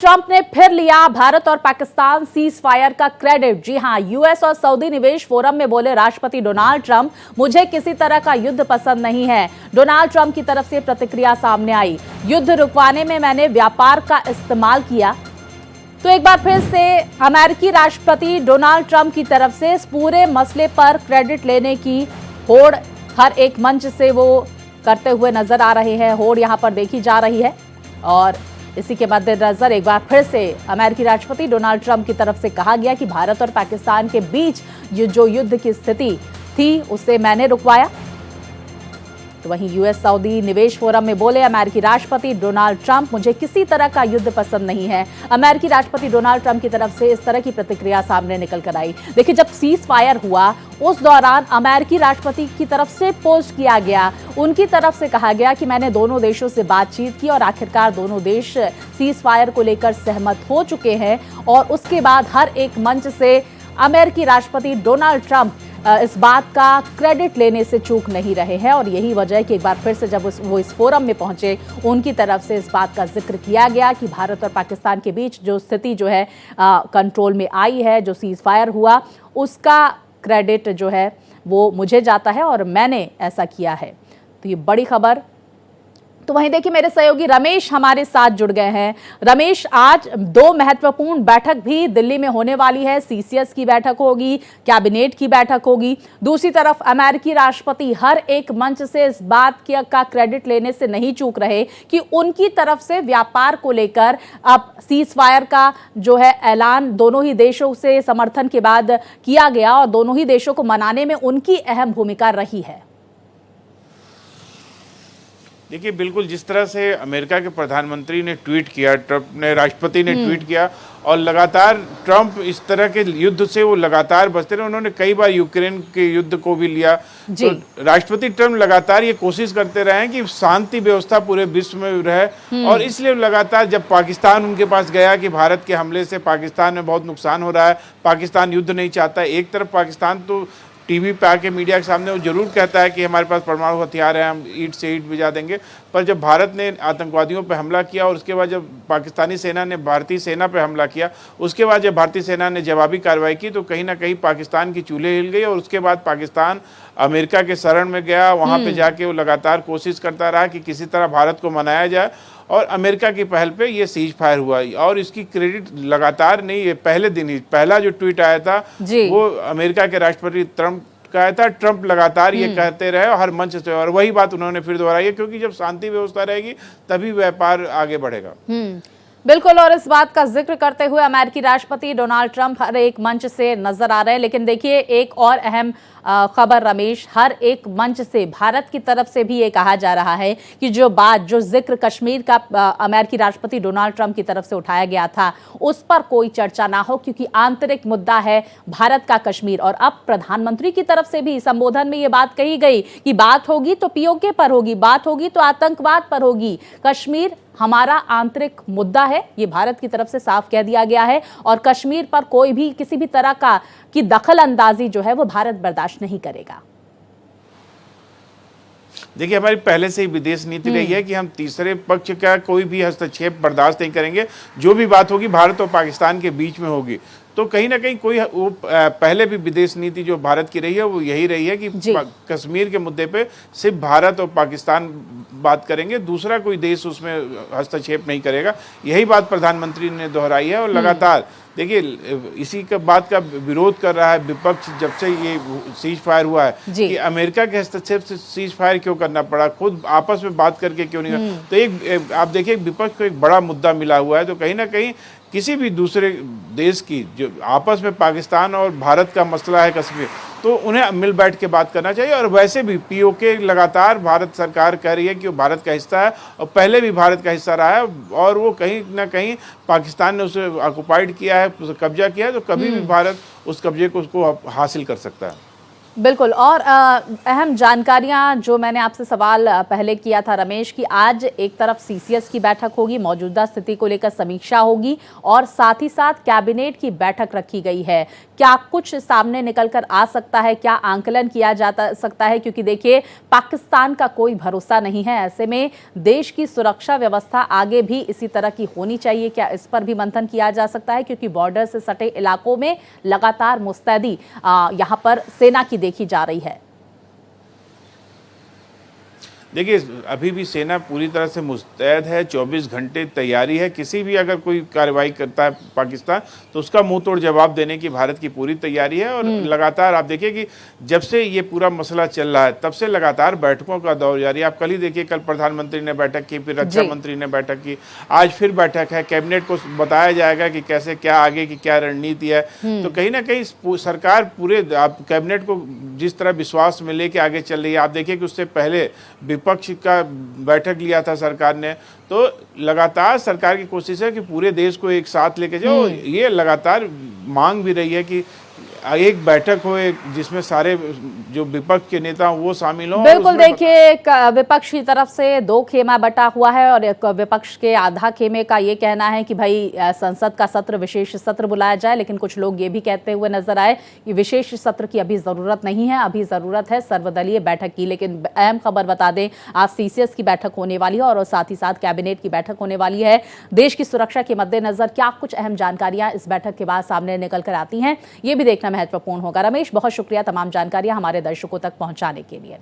Trump ने फिर लिया भारत और पाकिस्तान सीज फायर का क्रेडिट। जी हां, यूएस और सऊदी निवेश फोरम में बोले राष्ट्रपति डोनाल्ड ट्रंप, मुझे किसी तरह का युद्ध पसंद नहीं है। डोनाल्ड ट्रंप की तरफ से प्रतिक्रिया सामने आई, युद्ध रुकवाने में मैंने व्यापार का इस्तेमाल किया। तो एक बार फिर से अमेरिकी राष्ट्रपति डोनाल्ड ट्रंप की तरफ से इस पूरे मसले पर क्रेडिट लेने की होड़ हर एक मंच से वो करते हुए नजर आ रहे हैं। होड़ यहां पर देखी जा रही है और इसी के मद्देनजर एक बार फिर से अमेरिकी राष्ट्रपति डोनाल्ड ट्रंप की तरफ से कहा गया कि भारत और पाकिस्तान के बीच ये जो युद्ध की स्थिति थी उसे मैंने रुकवाया। तो वहीं यूएस सऊदी निवेश फोरम में बोले अमेरिकी राष्ट्रपति डोनाल्ड ट्रंप, मुझे किसी तरह का युद्ध पसंद नहीं है। अमेरिकी राष्ट्रपति डोनाल्ड ट्रंप की तरफ से इस तरह की प्रतिक्रिया सामने निकल कर आई। देखिए, जब सीज फायर हुआ उस दौरान अमेरिकी राष्ट्रपति की तरफ से पोस्ट किया गया, उनकी तरफ से कहा गया कि मैंने दोनों देशों से बातचीत की और आखिरकार दोनों देश सीज फायर को लेकर सहमत हो चुके हैं। और उसके बाद हर एक मंच से अमेरिकी राष्ट्रपति डोनाल्ड ट्रंप इस बात का क्रेडिट लेने से चूक नहीं रहे हैं। और यही वजह है कि एक बार फिर से जब वो इस फोरम में पहुंचे, उनकी तरफ से इस बात का जिक्र किया गया कि भारत और पाकिस्तान के बीच जो स्थिति जो है कंट्रोल में आई है, जो सीज फायर हुआ, उसका क्रेडिट जो है वो मुझे जाता है और मैंने ऐसा किया है। तो ये बड़ी खबर। तो वहीं देखिए, मेरे सहयोगी रमेश हमारे साथ जुड़ गए हैं। रमेश, आज दो महत्वपूर्ण बैठक भी दिल्ली में होने वाली है। सीसीएस की बैठक होगी, कैबिनेट की बैठक होगी। दूसरी तरफ अमेरिकी राष्ट्रपति हर एक मंच से इस बात का क्रेडिट लेने से नहीं चूक रहे कि उनकी तरफ से व्यापार को लेकर अब सीज फायर का जो है ऐलान दोनों ही देशों से समर्थन के बाद किया गया और दोनों ही देशों को मनाने में उनकी अहम भूमिका रही है। देखिए, बिल्कुल जिस तरह से अमेरिका के प्रधानमंत्री ने ट्वीट किया, ट्रंप ने राष्ट्रपति ने ट्वीट किया और लगातार ट्रंप इस तरह के युद्ध से वो लगातार बचते रहे। उन्होंने कई बार यूक्रेन के युद्ध को भी लिया। तो राष्ट्रपति ट्रंप लगातार ये कोशिश करते रहे हैं कि शांति व्यवस्था पूरे विश्व में रहे। और इसलिए लगातार जब पाकिस्तान उनके पास गया कि भारत के हमले से पाकिस्तान में बहुत नुकसान हो रहा है, पाकिस्तान युद्ध नहीं चाहता। एक तरफ पाकिस्तान तो टीवी पे आके मीडिया के सामने वो जरूर कहता है कि हमारे पास परमाणु हथियार है, हम ईंट से ईंट भिजा देंगे। पर जब भारत ने आतंकवादियों पे हमला किया और उसके बाद जब पाकिस्तानी सेना ने भारतीय सेना पे हमला किया, उसके बाद जब भारतीय सेना ने जवाबी कार्रवाई की तो कहीं ना कहीं पाकिस्तान की चूल्हे हिल गई। और उसके बाद पाकिस्तान अमेरिका के शरण में गया। वहाँ पे जाके वो लगातार कोशिश करता रहा कि किसी तरह भारत को मनाया जाए। और अमेरिका की पहल पे ये सीज फायर हुआ और इसकी क्रेडिट लगातार नहीं, ये पहले दिन ही पहला जो ट्वीट आया था वो अमेरिका के राष्ट्रपति ट्रंप का आया था। ट्रंप लगातार ये कहते रहे और हर मंच से, और वही बात उन्होंने फिर दोहराई है, क्योंकि जब शांति व्यवस्था रहेगी तभी व्यापार आगे बढ़ेगा। बिल्कुल। और इस बात का जिक्र करते हुए अमेरिकी राष्ट्रपति डोनाल्ड ट्रंप हर एक मंच से नजर आ रहे हैं। लेकिन देखिए, एक और अहम खबर रमेश, हर एक मंच से भारत की तरफ से भी ये कहा जा रहा है कि जो जिक्र कश्मीर का अमेरिकी राष्ट्रपति डोनाल्ड ट्रंप की तरफ से उठाया गया था, उस पर कोई चर्चा ना हो, क्योंकि आंतरिक मुद्दा है भारत का कश्मीर। और अब प्रधानमंत्री की तरफ से भी संबोधन में ये बात कही गई कि बात होगी तो पीओके पर होगी, बात होगी तो आतंकवाद पर होगी, कश्मीर हमारा आंतरिक मुद्दा है, ये भारत की तरफ से साफ कह दिया गया है। और कश्मीर पर कोई भी किसी भी तरह की दखल अंदाजी जो है वो भारत बर्दाश्त नहीं करेगा। देखिए, हमारी पहले से ही विदेश नीति रही है कि हम तीसरे पक्ष का कोई भी हस्तक्षेप बर्दाश्त नहीं करेंगे। जो भी बात होगी भारत और पाकिस्तान के बीच में होगी। तो कहीं ना कहीं कोई वो पहले भी विदेश नीति जो भारत की रही है वो यही रही है कि कश्मीर के मुद्दे पे सिर्फ भारत और पाकिस्तान बात करेंगे, दूसरा कोई देश उसमें हस्तक्षेप नहीं करेगा। यही बात प्रधानमंत्री ने दोहराई है। और लगातार देखिए, इसी का बात का विरोध कर रहा है विपक्ष जब से ये सीज फायर हुआ है कि अमेरिका के हस्तक्षेप से सीज फायर क्यों करना पड़ा, खुद आपस में बात करके क्यों नहीं। तो एक आप देखिए, विपक्ष को एक बड़ा मुद्दा मिला हुआ है। तो कहीं ना कहीं किसी भी दूसरे देश की जो आपस में पाकिस्तान और भारत का मसला है कश्मीर, तो उन्हें मिल बैठ के बात करना चाहिए। और वैसे भी पीओके लगातार भारत सरकार कह रही है कि वो भारत का हिस्सा है और पहले भी भारत का हिस्सा रहा है। और वो कहीं ना कहीं पाकिस्तान ने उसे ऑक्युपाइड किया है, उसे कब्जा किया है, तो कभी भी भारत उस कब्जे को उसको हासिल कर सकता है। बिल्कुल। और अहम जानकारियां जो मैंने आपसे सवाल पहले किया था रमेश, कि आज एक तरफ सीसीएस की बैठक होगी, मौजूदा स्थिति को लेकर समीक्षा होगी और साथ ही साथ कैबिनेट की बैठक रखी गई है। क्या कुछ सामने निकल कर आ सकता है, क्या आंकलन किया जा सकता है? क्योंकि देखिए, पाकिस्तान का कोई भरोसा नहीं है। ऐसे में देश की सुरक्षा व्यवस्था आगे भी इसी तरह की होनी चाहिए, क्या इस पर भी मंथन किया जा सकता है? क्योंकि बॉर्डर से सटे इलाकों में लगातार मुस्तैदी यहां पर सेना की देखी जा रही है। देखिए, अभी भी सेना पूरी तरह से मुस्तैद है, 24 घंटे तैयारी है। किसी भी अगर कोई कार्रवाई करता है पाकिस्तान तो उसका मुंह तोड़ जवाब देने की भारत की पूरी तैयारी है। और लगातार आप देखिए कि जब से ये पूरा मसला चल रहा है तब से लगातार बैठकों का दौर जारी है। आप कल ही देखिए, कल प्रधानमंत्री ने बैठक की, फिर रक्षा मंत्री ने बैठक की, आज फिर बैठक है। कैबिनेट को बताया जाएगा कि कैसे क्या आगे की क्या रणनीति है। तो कहीं ना कहीं सरकार पूरे आप कैबिनेट को जिस तरह विश्वास में लेके आगे चल रही है। आप देखिए कि उससे पहले विपक्ष का बैठक लिया था सरकार ने, तो लगातार सरकार की कोशिश है कि पूरे देश को एक साथ लेके जाओ। ये लगातार मांग भी रही है कि एक बैठक हो जिसमें सारे जो विपक्ष के नेता वो शामिल हों। बिल्कुल। देखिए, एक विपक्ष की तरफ से दो खेमा बटा हुआ है और एक विपक्ष के आधा खेमे का ये कहना है कि भाई संसद का सत्र, विशेष सत्र बुलाया जाए। लेकिन कुछ लोग ये भी कहते हुए नजर आए कि विशेष सत्र की अभी जरूरत नहीं है, अभी जरूरत है सर्वदलीय बैठक की। लेकिन अहम खबर बता दें, आज सीसीएस की बैठक होने वाली है और साथ ही साथ कैबिनेट की बैठक होने वाली है। देश की सुरक्षा के मद्देनजर क्या कुछ अहम जानकारियां इस बैठक के बाद सामने निकल कर आती हैं, ये भी देखना महत्वपूर्ण होगा। रमेश, बहुत शुक्रिया तमाम जानकारियां हमारे दर्शकों तक पहुंचाने के लिए।